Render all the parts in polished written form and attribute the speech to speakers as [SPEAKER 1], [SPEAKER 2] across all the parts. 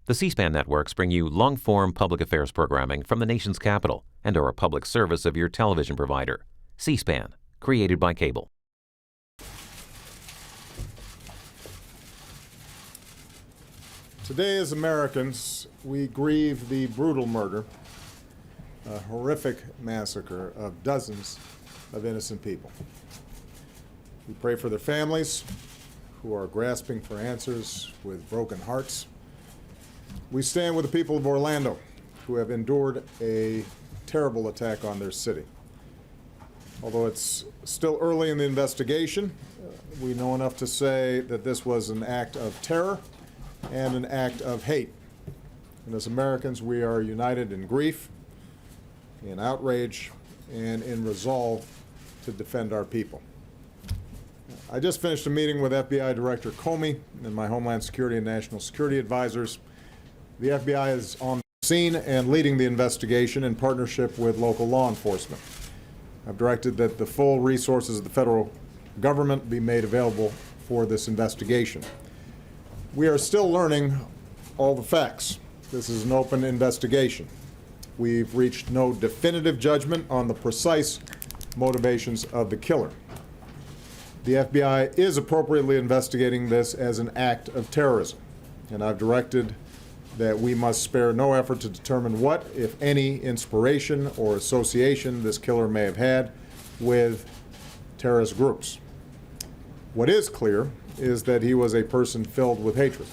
[SPEAKER 1] The C-SPAN networks bring you long-form public affairs programming from the nation's capital and are a public service of your television provider. C-SPAN, created by cable.
[SPEAKER 2] Today, as Americans, we grieve the brutal murder, a horrific massacre of dozens of innocent people. We pray for their families who are grasping for answers with broken hearts. We stand with the people of Orlando who have endured a terrible attack on their city. Although it's still early in the investigation, we know enough to say that this was an act of terror and an act of hate. And as Americans, we are united in grief, in outrage, and in resolve to defend our people. I just finished a meeting with FBI Director Comey and my Homeland Security and National Security advisors. The FBI is on the scene and leading the investigation in partnership with local law enforcement. I've directed that the full resources of the federal government be made available for this investigation. We are still learning all the facts. This is an open investigation. We've reached no definitive judgment on the precise motivations of the killer. The FBI is appropriately investigating this as an act of terrorism, and I've directed that we must spare no effort to determine what, if any, inspiration or association this killer may have had with terrorist groups. What is clear is that he was a person filled with hatred.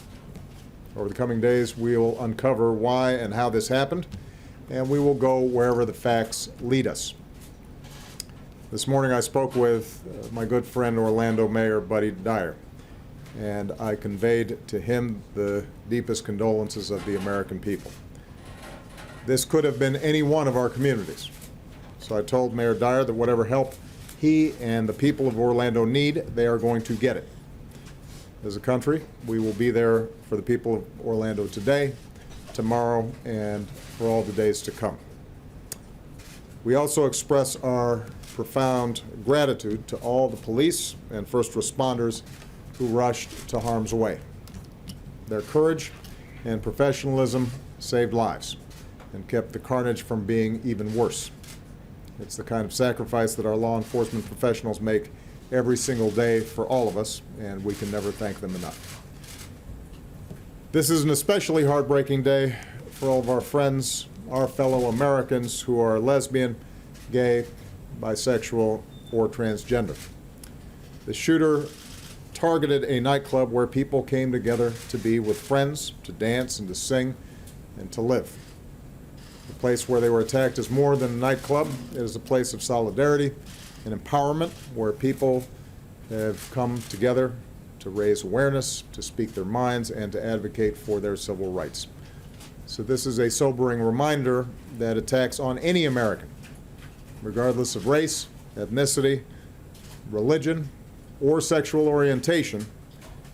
[SPEAKER 2] Over the coming days, we will uncover why and how this happened, and we will go wherever the facts lead us. This morning I spoke with my good friend Orlando Mayor Buddy Dyer, and I conveyed to him the deepest condolences of the American people. This could have been any one of our communities. So I told Mayor Dyer that whatever help he and the people of Orlando need, they are going to get it. As a country, we will be there for the people of Orlando today, tomorrow, and for all the days to come. We also express our profound gratitude to all the police and first responders who rushed to harm's way. Their courage and professionalism saved lives and kept the carnage from being even worse. It's the kind of sacrifice that our law enforcement professionals make every single day for all of us, and we can never thank them enough. This is an especially heartbreaking day for all of our friends, our fellow Americans who are lesbian, gay, bisexual, or transgender. The shooter targeted a nightclub where people came together to be with friends, to dance and to sing and to live. The place where they were attacked is more than a nightclub. It is a place of solidarity and empowerment where people have come together to raise awareness, to speak their minds, and to advocate for their civil rights. So this is a sobering reminder that attacks on any American, regardless of race, ethnicity, religion, or sexual orientation,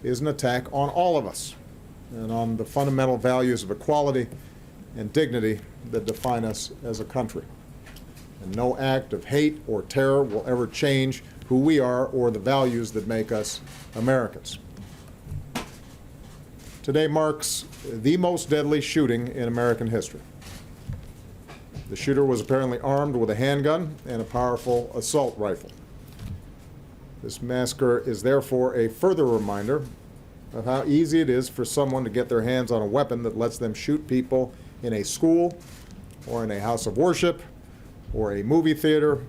[SPEAKER 2] is an attack on all of us and on the fundamental values of equality and dignity that define us as a country. And no act of hate or terror will ever change who we are or the values that make us Americans. Today marks the most deadly shooting in American history. The shooter was apparently armed with a handgun and a powerful assault rifle. This massacre is therefore a further reminder of how easy it is for someone to get their hands on a weapon that lets them shoot people in a school or in a house of worship or a movie theater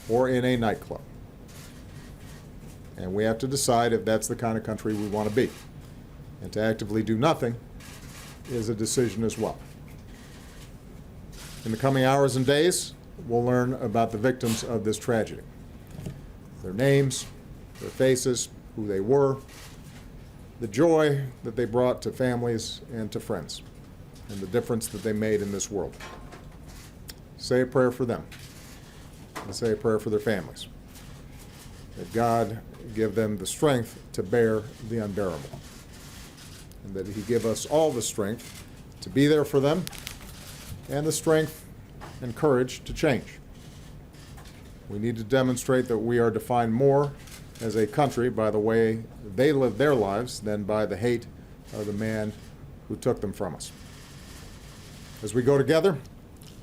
[SPEAKER 2] or in a nightclub. And we have to decide if that's the kind of country we want to be. And to actively do nothing is a decision as well. In the coming hours and days, we'll learn about the victims of this tragedy. Their names, their faces, who they were, the joy that they brought to families and to friends, and the difference that they made in this world. Say a prayer for them, and say a prayer for their families. That God give them the strength to bear the unbearable, and that He give us all the strength to be there for them, and the strength and courage to change. We need to demonstrate that we are defined more as a country by the way they live their lives than by the hate of the man who took them from us. As we go together,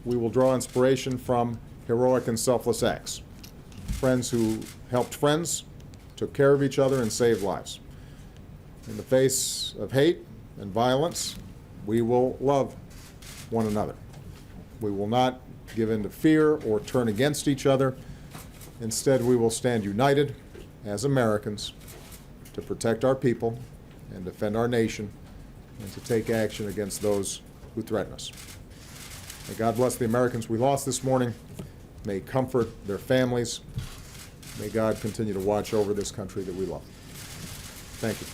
[SPEAKER 2] we will draw inspiration from heroic and selfless acts. Friends who helped friends, took care of each other, and saved lives. In the face of hate and violence, we will love one another. We will not give in to fear or turn against each other. Instead, we will stand united as Americans to protect our people and defend our nation and to take action against those who threaten us. May God bless the Americans we lost this morning. May He comfort their families. May God continue to watch over this country that we love. Thank you.